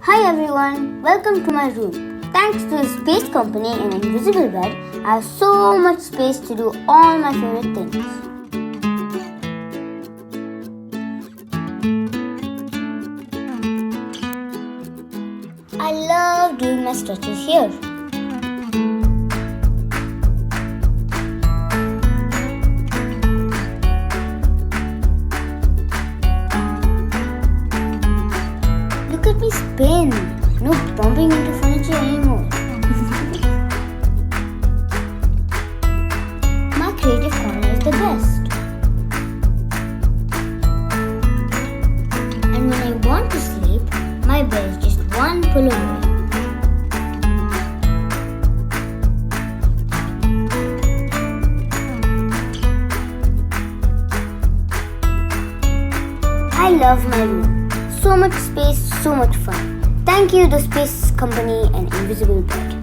Hi everyone, welcome to my room. Thanks to the space company and InvisibleBed, I have so much space to do all my favorite things. I love doing my stretches here. Look at me spin. No bumping into furniture anymore. My creative corner is the best. And when I want to sleep, my bed is just one pull away. I love my room. So much space, so much fun. Thank you, the space company and InvisibleBed.